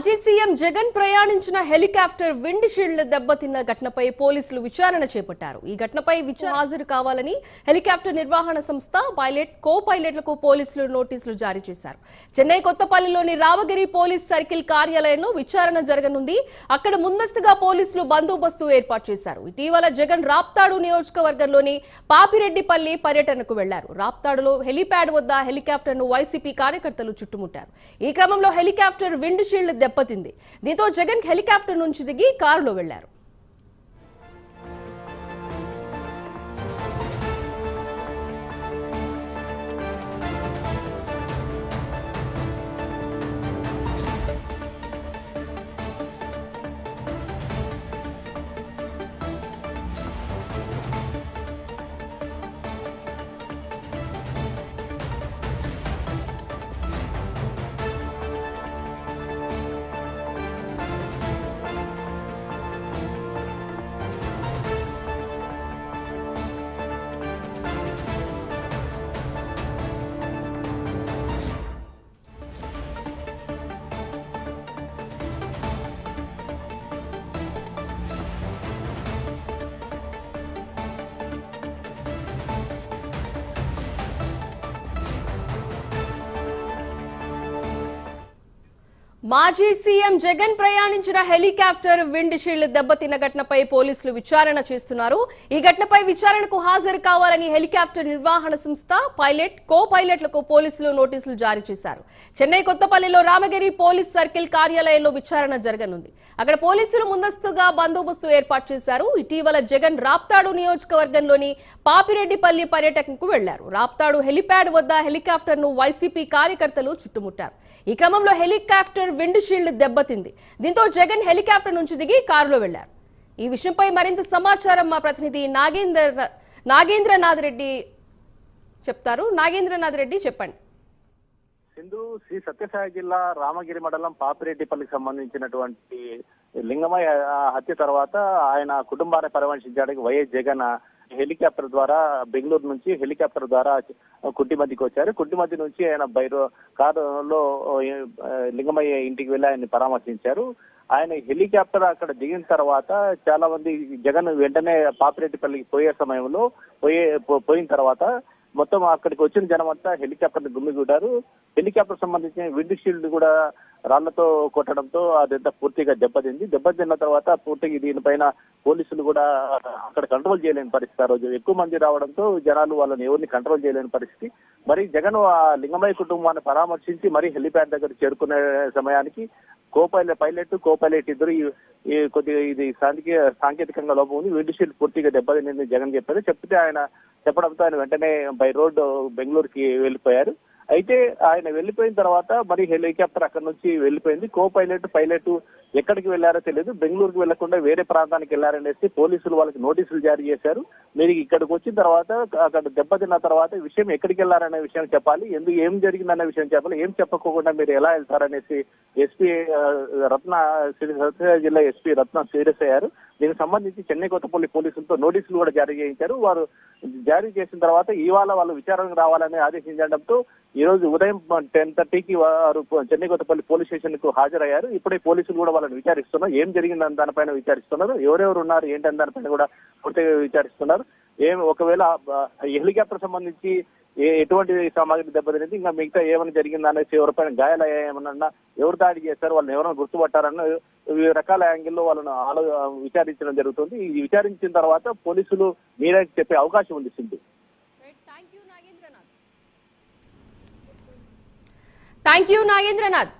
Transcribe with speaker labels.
Speaker 1: మాజీ సీఎం జగన్ ప్రయాణించిన helicopter wind shield దెబ్బతిన్న ఘటనపై పోలీసులు విచారణ చేపట్టారు. ఈ ఘటనపై హాజరు కావాలని హెలికాప్టర్ నిర్వహణ సంస్థ పైలట్ కో పైలట్లకు పోలీసులు నోటీసులు జారీ చేశారు. చెన్నై కొత్తపల్లిలోని రామగిరి పోలీస్ సర్కిల్ కార్యాలయంలో విచారణ జరగనుంది. అక్కడ ముందస్తుగా పోలీసులు బందోబస్తు ఏర్పాటు చేశారు. ఇటీవల జగన్ రాప్తాడు నియోజకవర్గంలోని పాపిరెడ్డిపల్లి పర్యటనకు వెళ్లారు. రాప్తాడులో హెలిప్యాడ్ వద్ద హెలికాప్టర్ ను వైసీపీ కార్యకర్తలు చుట్టుముట్టారు. ఈ క్రమంలో హెలికాప్టర్ విండ్ షీల్డ్ దెబ్బతింది. దీంతో జగన్ హెలికాప్టర్ నుంచి దిగి కారులో వెళ్లారు. మాజీ సీఎం జగన్ ప్రయాణించిన హెలికాప్టర్ విండ్ షీల్డ్ దెబ్బతిన్న ఘటనపై పోలీసులు విచారణ చేస్తున్నారు. ఈ ఘటనపై విచారణకు హాజరు కావాలని హెలికాప్టర్ నిర్వహణ సంస్థ పైలట్ కో పైలట్లకు పోలీసులు నోటీసులు జారీ చేశారు. చెన్నై కొత్తపల్లిలో రామగిరి పోలీస్ సర్కిల్ కార్యాలయంలో విచారణ జరగనుంది. అక్కడ పోలీసులు ముందస్తుగా బందోబస్తు ఏర్పాటు చేశారు. ఇటీవల జగన్ రాప్తాడు నియోజకవర్గంలోని పాపిరెడ్డిపల్లి పర్యటనకు వెళ్లారు. రాప్తాడు హెలిప్యాడ్ వద్ద హెలికాప్టర్ ను వైసీపీ కార్యకర్తలు చుట్టుముట్టారు. ఈ క్రమంలో హెలికాప్టర్ విండ్ షీల్డ్ దెబ్బతింది. దీంతో జగన్ హెలికాప్టర్ నుంచి దిగి కారులో వెళ్లారు. ఈ విషయంపై మరింత సమాచారం మా ప్రతినిధి నాగేంద్రనాథ్ రెడ్డి చెప్తారు. నాగేంద్రనాథ్ రెడ్డి చెప్పండి.
Speaker 2: సింధు శ్రీ సత్యసాయి జిల్లా రామగిరి మండలం పాపిరెడ్డిపల్లికి సంబంధించినటువంటి లింగమయ్య హత్య తర్వాత ఆయన కుటుంబాన్ని పరామర్శించడానికి వైఎస్ జగన్ హెలికాప్టర్ ద్వారా బెంగళూరు నుంచి హెలికాప్టర్ ద్వారా కుట్టిమద్దికి వచ్చారు. కుట్టిమద్ది నుంచి ఆయన కారులో లింగమయ్య ఇంటికి వెళ్ళి ఆయన్ని పరామర్శించారు. ఆయన హెలికాప్టర్ అక్కడ దిగిన తర్వాత చాలా మంది జగన్ వెంటనే పాపిరెడ్డిపల్లికి పోయిన తర్వాత మొత్తం అక్కడికి వచ్చిన జనం అంతా హెలికాప్టర్ ని గుమ్మిగూడారు. హెలికాప్టర్ సంబంధించిన విండ్ షీల్డ్ కూడా రాళ్లతో కొట్టడంతో అదంతా పూర్తిగా దెబ్బతిన్న తర్వాత పూర్తిగా దీనిపైన పోలీసులు కూడా అక్కడ కంట్రోల్ చేయలేని పరిస్థితి. ఆ రోజు ఎక్కువ మంది రావడంతో జనాలు వాళ్ళని ఎవరిని కంట్రోల్ చేయలేని పరిస్థితి. మరి జగన్ ఆ లింగమయ్య కుటుంబాన్ని పరామర్శించి మరి హెలిప్యాడ్ దగ్గర చేరుకునే సమయానికి కో పైలట్ ఇద్దరు కొద్దిగా ఇది సాంకేతికంగా లోపం ఉంది, విండ్ షీల్డ్ పూర్తిగా దెబ్బతింది జగన్ చెప్పారు. చెప్పడంతో ఆయన వెంటనే బై రోడ్ బెంగళూరుకి వెళ్ళిపోయారు. అయితే ఆయన వెళ్ళిపోయిన తర్వాత మరి హెలికాప్టర్ అక్కడ నుంచి వెళ్ళిపోయింది. పైలట్ ఎక్కడికి వెళ్లారో తెలియదు. బెంగళూరుకి వెళ్లకుండా వేరే ప్రాంతానికి వెళ్లారనేసి పోలీసులు వాళ్ళకి నోటీసులు జారీ చేశారు. మీరు ఇక్కడికి వచ్చిన తర్వాత అక్కడ దెబ్బతిన్న తర్వాత విషయం ఎక్కడికి వెళ్లారనే విషయం చెప్పాలి, ఏం జరిగిందనే విషయం చెప్పాలి, ఏం చెప్పకోకుండా మీరు ఎలా వెళ్తారనేసి జిల్లా ఎస్పీ రత్న సీరియస్ అయ్యారు. దీనికి సంబంధించి చెన్నై కొత్తపల్లి పోలీసులతో నోటీసులు కూడా జారీ చేయించారు. వారు జారీ చేసిన తర్వాత ఇవాళ వాళ్ళు విచారణకు రావాలని ఆదేశించడంతో ఈ రోజు ఉదయం 10:30కి వారు చెన్నై కొత్తపల్లి పోలీస్ స్టేషన్ కు హాజరయ్యారు. ఇప్పుడే పోలీసులు కూడా వాళ్ళని విచారిస్తున్నారు. ఏం జరిగిందని దానిపైన విచారిస్తున్నారు, ఎవరెవరు ఉన్నారు ఏంటని దానిపైన కూడా పూర్తిగా విచారిస్తున్నారు. ఒకవేళ హెలికాప్టర్ సంబంధించి ఎటువంటి సామాగ్రి దెబ్బతినేది, ఇంకా మిగతా ఏమైనా జరిగిందనేసి ఎవరిపైన గాయాలయ్యామన్నా, ఎవరు దాడి చేశారు, వాళ్ళని ఎవరైనా గుర్తుపట్టారన్న వివిధ రకాల యాంగిల్లో వాళ్ళను విచారించడం జరుగుతుంది. ఇది విచారించిన తర్వాత పోలీసులు మీడియాకి చెప్పే అవకాశం ఉంది. Sindhu,
Speaker 1: thank you Nagendranath.